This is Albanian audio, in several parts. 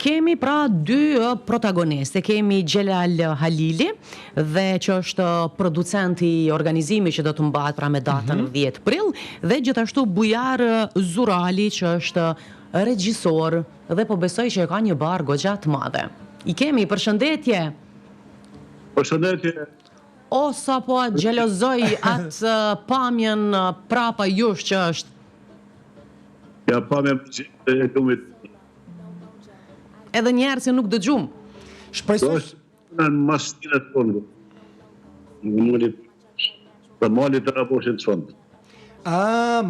Kemi pra dy protagoniste, kemi Xhelal Halili dhe që është producenti i organizimit që do të mbahet pra me datën 10 prill dhe gjithashtu Bujar Zurali që është regjisor dhe po besoj që ka një bar goxha të madhe. I kemi, përshëndetje. Përshëndetje. O sa po xhelozoj atë pamjen prapa jush që është. Ja pamjen e tumit. Edhe njerë se nuk dëgjum. Shpresoj në mastinat të fondu. Në mali të raboshit të fond.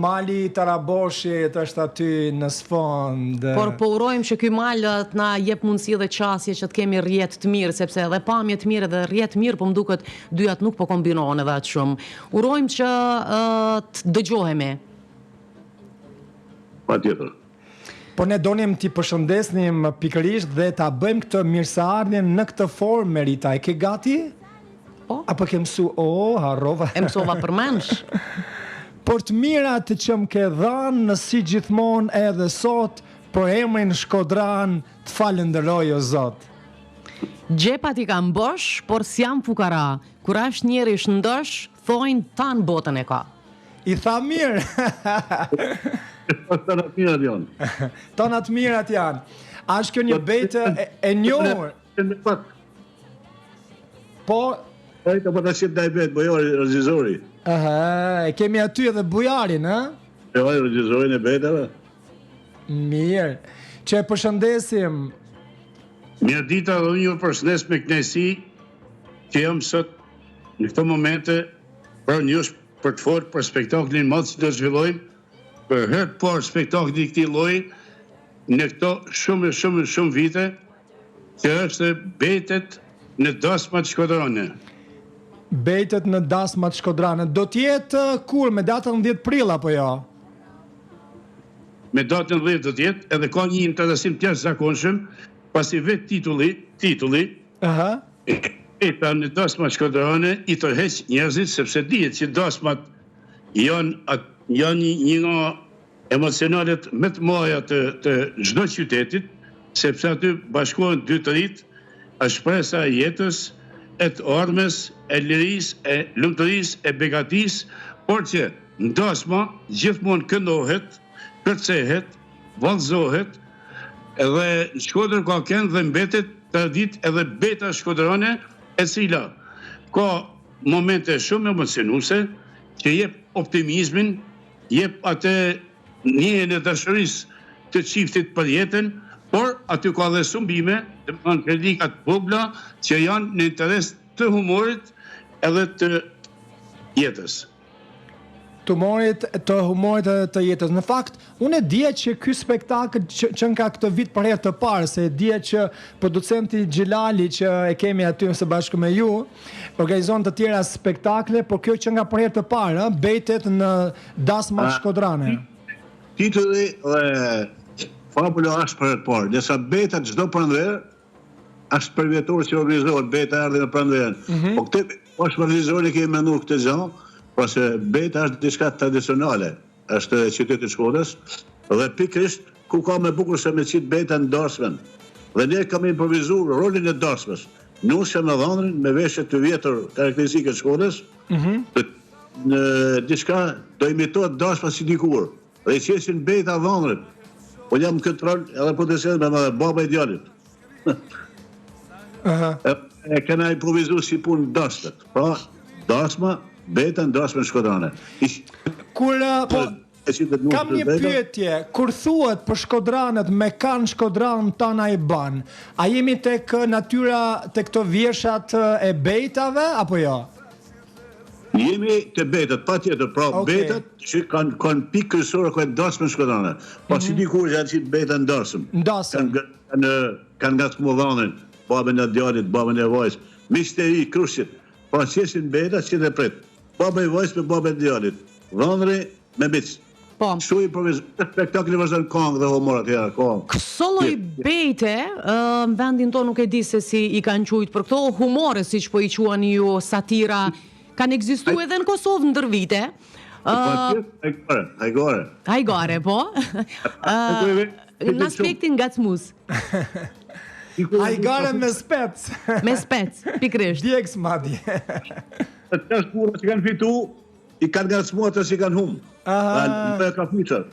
Mali të raboshit është aty në sfond. Por po urojmë që ky mal të na jep mundësi dhe qasje që të kemi rrjet të mirë, sepse edhe pamje të mirë dhe rrjet të mirë, po më duket dyjat nuk po kombinohen edhe atë shumë. Urojmë që të dëgjohemi. Patjetër. Po ne donim t'i përshëndesnim pikërisht dhe ta bëjmë këtë mirëseardhjen në këtë formë Merita. E ke gati? Po. Apo ke mësu? Harrova. E mësova përmendsh. Por të mirat që më ke dhanë si gjithmonë edhe sot, për emrin Shkodran të falenderoj o Zot. Gjepat i kam bosh, por s'jam fukara. Kur është njeri shëndosh, thojnë tanë botën e ka. I tha mirë. Tonat mirat janë. Tonat mirat janë. A është kjo një bejtë e njohur? Po... Ka po të shqip da i betë, Bujari, regjizori. Kemi aty edhe Bujarin, ha? Jo, regjizorin e betave. Mirë. Që e përshëndesim. Mirë dita dhe unë ju përshëndes me kënaqësi që jam sot në këto momente për njësh për të folur për spektaklin madh që do të zhvillojmë, për herë të parë spektakli i këtij lloji në këto shumë vite, që është Betet në dasmat shkodrane. Betet në dasmat shkodrane. Do t'jetë kur, me datën 10 prill apo jo? Me datën 10 do t'jetë, edhe ka një interesim të jashtëzakonshëm, pasi vetë titulli, Beta në dasmat shkodrane i tërheq njerëzit, sepse dihet që dasmat janë një nga emocionalet më të mëdha të çdo qytetit, sepse aty bashkohen dy të rit, shpresa e jetës, e të ardhmes, e lirisë, e lumturisë, e begatisë, por që ndasma gjithmonë këndohet, kërcehet, vallëzohet, edhe në Shkodër ka kënd dhe mbetet tradit edhe Beta shkodrane, e cila ka momente shumë emocionuese, që jep optimizmin, jep atë njehen e dashurisë të çiftit për jetën, por aty ka dhe sumbime, dhe më thënë kredikat vogla, që janë në interes të humorit edhe të jetës. Të humorit edhe të jetës. Në fakt, unë e dje që ky spektakël që nga këtë vit për herë të parë, se e dje që producenti Xhelali që e kemi aty së bashku me ju, organizon të tjera spektakle, por kjo që nga për herë të parë, Betet në dasmat shkodrane. Titulli dhe fabula është për herë të parë, ndërsa Beta çdo pranverë është për vjetor që organizohet, Beta erdhi në pranverën. Po këtë është organizorin e kemi menduar këtë gjë, pasi Beta është diçka tradicionale, është qyteti i Shkodrës, dhe pikërisht ku ka më bukur se me qitë Beta në darsmen. Dhe ne kam improvizuar rolin e darsmes. Nusha me dhëndrin, me veshje të vjetër karakteristike të Shkodrës, në diçka do imitohet darsma si dikur. Dhe i qesin Beta dhëndrit. Po jam këtë rol edhe po të shenë me baba i djalit. E kena improvizuar si punë darsmet. Pra, darsma, Beta në dasmën shkodrane. Kur, kam një pyetje, kur thuhet për shkodranet me kanë shkodran tana i ban, a jemi tek natyra, tek këto vjeshat e Betave, apo jo? Jemi të Betat, pa tjetër, pra Betat që kanë pikë kryesore ku e dasmën shkodrane. Pasi dikur që atë qitë Beta në dasëm. Kanë nga të kumodhanin, babën e djalit, babën e vajzë, misteri, krushit, pa qesin Beta që dhe pret. Baba i vajzë me baba i djalit, dhëndri me bitës. Shtu i provizor, spektakli vazhdon këngë dhe humor atjera, këngë. Kësolloj Bete, në vendin to nuk e di se si i kanë quajtur për këto humore, siç po i quani ju, satira, kanë ekzistuar edhe në Kosovë ndër vite. Hajgore, po. Në aspektin ngacmues. Hajgare me spec. Me spec, pikrisht. Djeks madje. Të tash burra që kanë fitu, i kanë ngacmuar ata që kanë humbë. Në ka futur.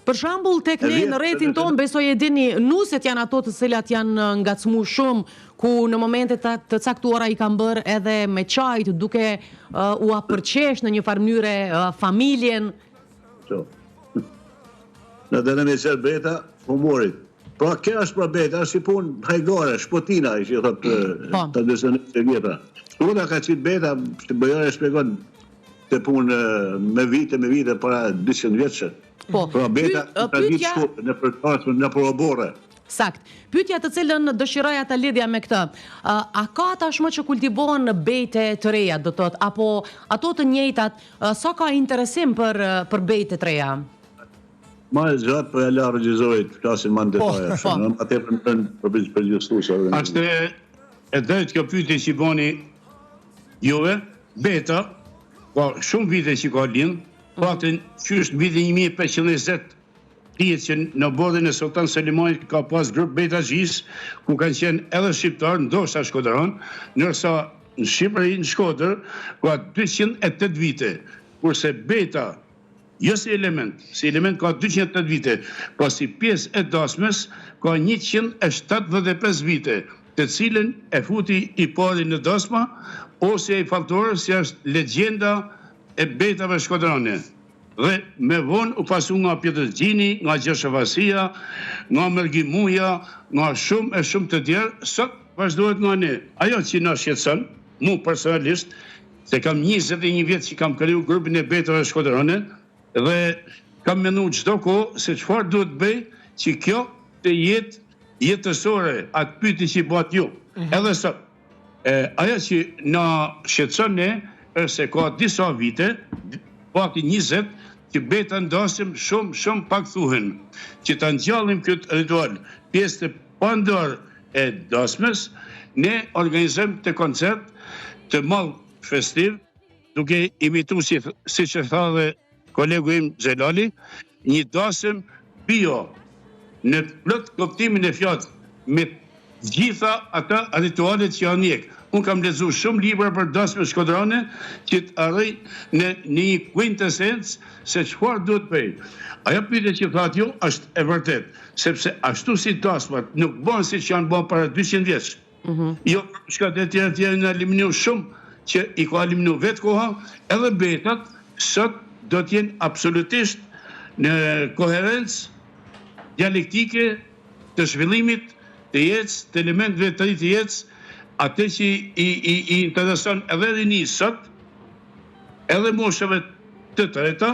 Për shembull, tek ne në rrethin ton, besoj e dini, nuset janë ato të cilat janë ngacmuar shumë, ku në momente të caktuara i kanë bërë edhe me çajt, duke u apërqesh në një farë mënyre familjen. Në dhe në meqer beta, humorit. Pra, kja është pra beta, është si punë hajgare, shpotina, i që i thotë të dësënit e vjeta. Shpota ka qitë beta, që bëjore shpegon të punë me vite, para 200 vjeqë. Pra, beta të ditë shkotë, në përkasmë, në përobore. Sakt. Pyetja të cilën dëshiroja ta lidhja me këtë. A ka tashmë që kultivohen bejte të reja, do thot, apo ato të njëjtat, sa ka interesim për bejte të reja? Ma e zhatë, për e la regjizojit, flasin ma në detaja. Ma te për gjithësusë. Ashtë e drejt kjo pyetje që boni juve, beta, ka shumë vite që ka lind, patën që është vite 1520, Tijet që në bordin e Sultan Selimanit ka pas grup beta gjis, ku kanë qenë edhe shqiptar, ndoshta shkodran, nërsa në Shqipëri, në Shkodër, ka 208 vite, kurse beta, jo si element ka 208 vite, pa si pjesë e dasmes ka 175 vite, të cilën e futi i pari në dasma, ose i faktorë si është legjenda e betave shkodrane. Dhe me vonë u pasu nga Pjetër Gjini, nga Gjeshavasia, nga Mërgimuja, nga shumë të tjerë, sot vazhdojët nga ne. Ajo që na shqetëson, mu personalisht, se kam 21 vjetë që kam kriju grupin e betave shkodrane, dhe kam menu çdo kohë se çfarë duhet bëj që kjo të jetë jetësore, atë pyetje që bëhet ju. Edhe sot. Ajo që na shqetëson ne është se ka disa vite, pati 20, që beta ndasim shumë pak thuhen, që të ngjallim këtë ritual, pjesë të pandor e dasmes, ne organizojmë të koncert të madh festiv, duke imitu si që tha dhe kolegu im Xhelali, një dasim bio, në plot kuptimin e fjalës, me gjitha ata ritualet që janë njek. Unë kam lezu shumë libra për dasme shkodrane që të arrej në një quintessence se çfarë duhet bëj. Ajo pyetje që thatë ju është e vërtet, sepse ashtu si dasmat nuk bën si që janë bën para 200 vjeç. Jo, shka të tjerë në eliminu shumë që i ka eliminu vetë koha, edhe betat sot do t'jenë absolutisht në koherencë dialektike të zhvillimit të jetës, të elementëve të rritë jetës, atë që i intereson edhe rini sot, edhe moshave të treta,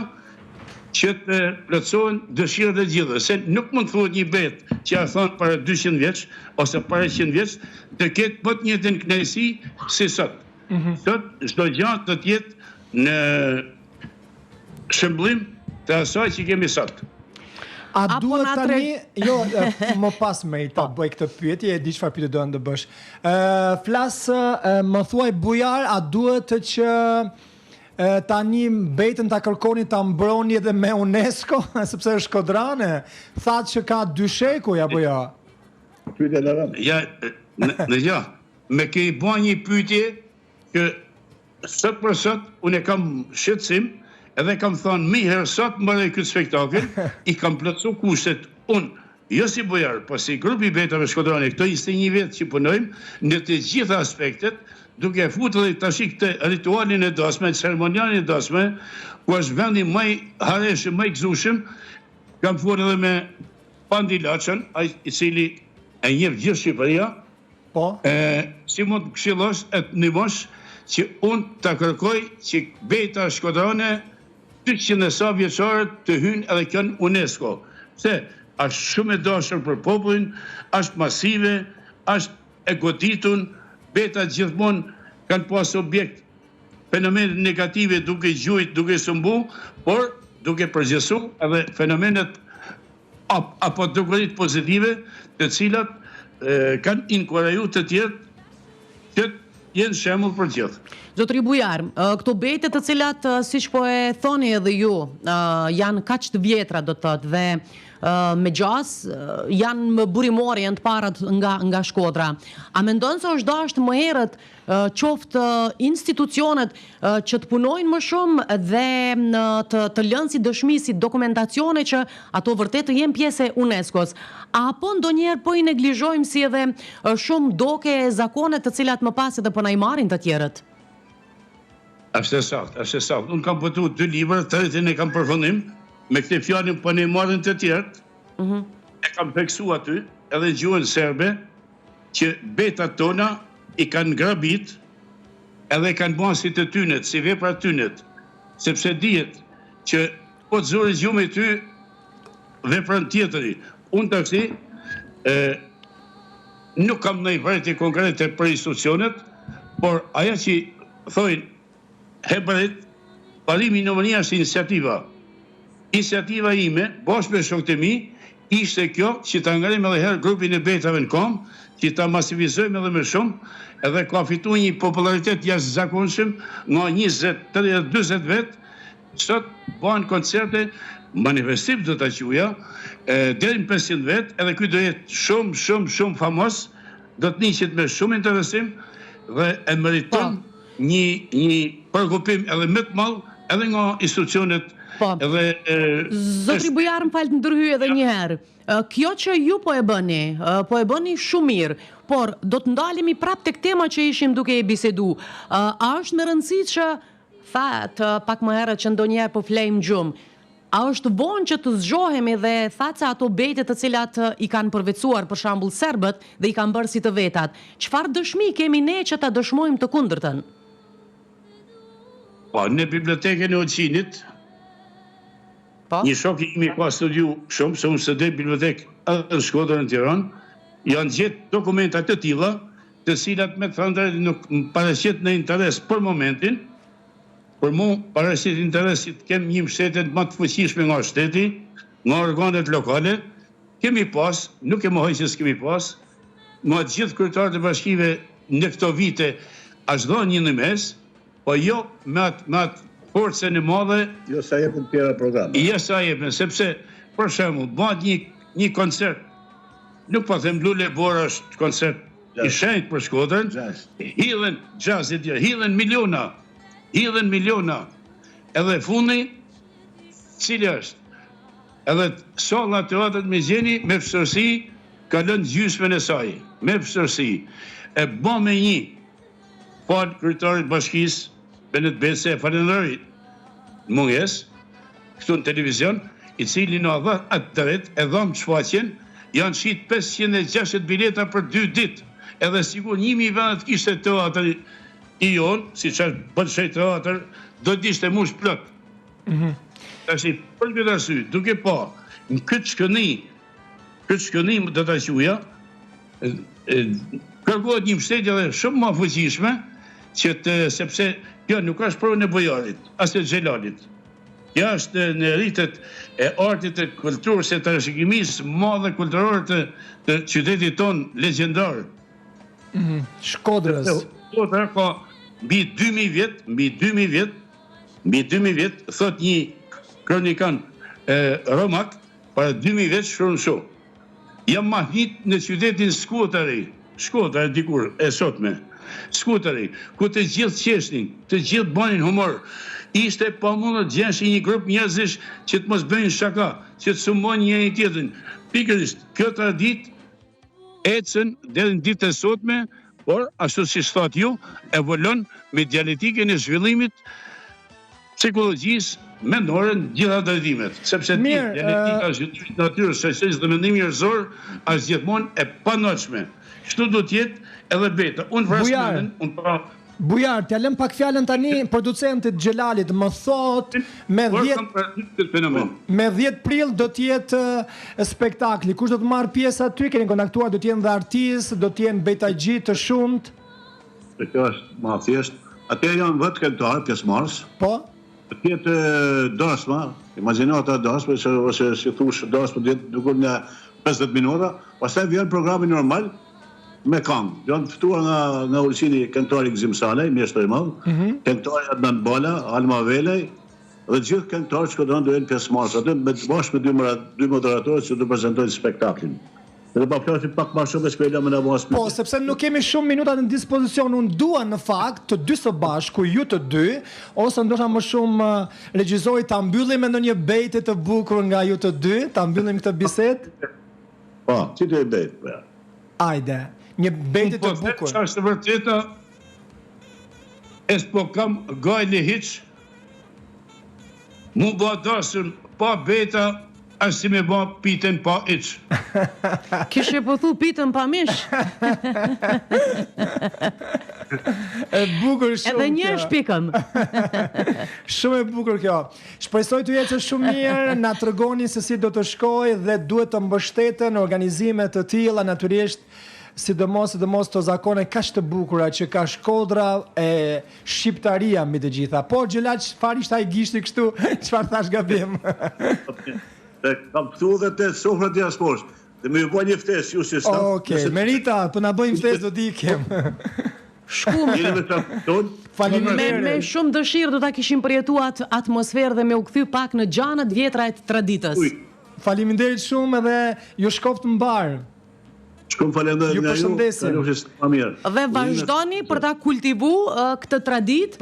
që të plotësohen dëshirët e gjithë. Se nuk mund të thuhet një betë që a thonë para 200 vjeç, ose para 100 vjeç, të ketë pot një të në knajsi si sot. Sot, çdo gjë të tjetë në shëmblim të asaj që kemi sot. A duhet tani, jo, më pas me i ta bëj këtë pyetje, e di çfarë pyetje do të bësh. Më thuaj bujar, a duhet që tani betën ta kërkoni ta mbroni edhe me UNESCO, sepse është shkodrane, thatë që ka dysheku, apo jo? Pyetje në rëmë. Ja, me ke i bën një pyetje që sot për sot, unë e kam shqetësim, edhe kam thonë mi herë sot mbërë këtë spektakël, i kam plotësu kushtet unë, jo si bujar, po si grupi betave shkodrane, këto 21 vjetë që punojmë në të gjitha aspektet, duke futur dhe tash këtë ritualin e dasme, ceremonialin e dasme, ku është vendi më i hareshëm, më i gëzueshëm, kam folur edhe me Pandi Laçën, ai i cili e njeh gjithë Shqipëria. Po. Si mund të këshillosh e të ndihmosh që unë ta kërkoj që beta shkodrane 200 e sa vjeçare të hynë edhe kjo në UNESCO. Se është shumë e dashur për popullin, është masive, është e goditun, beta gjithmonë kanë pas objekt fenomenet negative duke gjujt, duke sëmbu, por duke përgjësu edhe fenomenet apo dukerit pozitive të cilat kanë inkuraju të tjerë që jenë shembull për gjithë. Zotëri Bujar, këto bejte të cilat, siç po e thoni edhe ju, janë kaq të vjetra do të thotë dhe me gjas, janë më burimore, janë të parat nga Shkodra. A mendon se është dashur më herët qoftë institucionet që të punojnë më shumë dhe të lënë si dëshmi, si dokumentacione që ato vërtet të jenë pjesë e UNESCO-s, apo ndonjëherë po i neglizhojmë si edhe shumë doke e zakone të cilat më pas edhe po na i marrin të tjerët? Është sakt. Unë kam botuar 2 libra, tretin e kam përfundim, me këtë fjalën po ne marrin të tjerët. E kam theksu aty, edhe gjuhën serbe, që betat tona i kanë grabit, edhe kanë bën si të tynet, si vepra tynet, sepse dihet që po të zuri gjumë ty veprën tjetëri. Unë të kësi, nuk kam në i vërti konkrete për institucionet, por aja që thojnë, hebrit, parimi në mënia është iniciativa. Iniciativa ime, bashkë me shokët e mi, ishte kjo që ta ngrim edhe herë grupin e betave në kom, që ta masivizojmë edhe më shumë, edhe ka fitu një popularitet jashtëzakonshëm nga 20, 30, 40 vetë, sot bëhen koncerte, manifestiv do të quja, deri në 500 vetë, edhe ky do jetë shumë famos, do të niqet me shumë interesim dhe e meriton një përkupim edhe më të madh edhe nga institucionet. Zotri Bujar, më falë të ndërhyj edhe një herë. Kjo që ju po e bëni shumë mirë, por do të ndalemi prap tek tema që ishim duke e bisedu. A është me rëndësi që thatë pak më herët që ndonjëherë po flejmë gjumë, a është vonë që të zgjohemi dhe thatë se ato bejte të cilat i kanë përvecuar, për shembull serbët, dhe i kanë bërë si të vetat, çfarë dëshmi kemi ne që ta dëshmojmë të kundërtën? Po, në bibliotekën e Oçinit, një shok i imi ka studiu shumë, se unë studej bibliotekë edhe në Shkodër në Tiranë, janë gjetë dokumentat të tilla, të cilat me të thënë drejtë nuk më paraqet në interes për momentin. Për mu paraqet interesit kem një mbështetje më të fuqishme nga shteti, nga organet lokale, kemi pas, nuk e mohoj që s'kemi pas, nga të gjithë kryetarët e bashkive në këto vite, ashtë do një në mes, po jo me atë forcën e madhe. Jo sa jepën tjera programe. Jo sa jepën, sepse, për shembull, bëhet një koncert, nuk po them Lule Bora është koncert i shenjtë për Shkodrën, hidhen jazzit, hidhen miliona, edhe fundi, cili është, edhe salla teatrit me gjeni, me përsërsi, ka lënë gjysmën e saj, me përsërsi, e bë me një, falë kryetarit bashkisë, Benet Bese e falenderoj munges, këtu në televizion, i cili në dha atë tëret, e dham shfaqjen, janë shit 560 bileta për 2 ditë, edhe sigur 1000 vendet kishte teatri i jonë, si që është bëllëshej teatr, do të ishte mush plot. Tashi, për këtë arsye, duke pa, në këtë shkëni do të quja, kërkohet një mbështetje dhe shumë më fuqishme, sepse kjo nuk është provën e Bujarit, as e Xhelalit. Kjo është në rritet e artit të kulturës e të rëshikimisë madhe kulturore të qytetit tonë legjendar. Shkodrës. Shkodra ka mbi 2000 vjet, thot një kronikan romak, para 2000 vjet shkruan kështu. Jam mahnit në qytetin Shkodra dikur e sotme. Skuteri, ku të gjithë qeshnin, të gjithë banin humor, ishte pa mundë të gjenshi një grup njerëzish që të mos bëjnë shaka, që të sumbojnë njëri tjetrin. Pikërisht, kjo traditë ecën deri në ditën e sotme, por ashtu siç thotë ju, evolon me dialektikën e zhvillimit psikologjisë mendore në gjitha drejtimet, sepse dialektika zhvillimit natyrës, shoqërisë dhe mendimit njerëzor është gjithmonë e panoshme. Kështu do të jetë edhe beta. Bujar, t'ja lëm pak fjalën tani producentit Xhelalit, më thot me 10 prill do t'jetë spektakli. Kush do të marrë pjesë aty? Keni kontaktuar, do t'jenë dhe artistë, do t'jenë bejtagji të shumt? Kjo është më thjesht. Atë janë vetë këngëtarë, pjesëmarrës. Po? Do t'jetë dasma, imagjinata dasma, ose si thush dasma do jetë dukur në 50 minuta, pastaj vjen programi normal me këngë. Janë ftuar nga Ulçini këngëtari Gzim Salej, mjeshtër i madh, këngëtari Adnan Bala, Alma Velej, dhe gjithë këngëtarët që do jenë pjesëmarrës aty bashkë me dy moderatorët që do prezantojnë spektaklin. Dhe pa flasim pak më shumë se më na mos. Po, sepse nuk kemi shumë minuta në dispozicion, unë dua në fakt të dy së bashku, ju të dy, ose ndoshta më shumë regjizori ta mbyllim me ndonjë bejtë të bukur nga ju të dy, ta mbyllim këtë bisedë. Po, si të bejtë. Ajde, një bejtë të bukur. Po, çfarë është vërteta? Es po kam gajnë hiç. Mu bë dasëm pa beta, as si me bë pitën pa iç. Kishe po thu pitën pa mish. E bukur shumë. Edhe një shpikëm. Shumë e bukur kjo. Shpresoj të jetë shumë mirë, na tregoni se si do të shkojë dhe duhet të mbështeten organizime të tilla natyrisht. Sidomos të zakone kaq të bukura që ka Shkodra e shqiptaria mbi të gjitha. Po Xhelal, çfarë ishte ai gishti kështu? Çfarë thash gabim? Kam këtu dhe të sofra diasporës. Dhe më ju bëj një ftesë ju si staf. Okej, Merita, po na bëjmë ftesë do të ikem. Me shumë dëshirë do ta kishim përjetuar atmosferë dhe me u kthy pak në gjanat vjetra e traditës. Faleminderit shumë edhe ju shkoft mbar. Shkum falenderoj nga ju. Dhe vazhdoni për ta kultivu këtë traditë,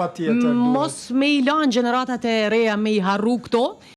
mos me i lanë gjeneratat e reja me i harru këto.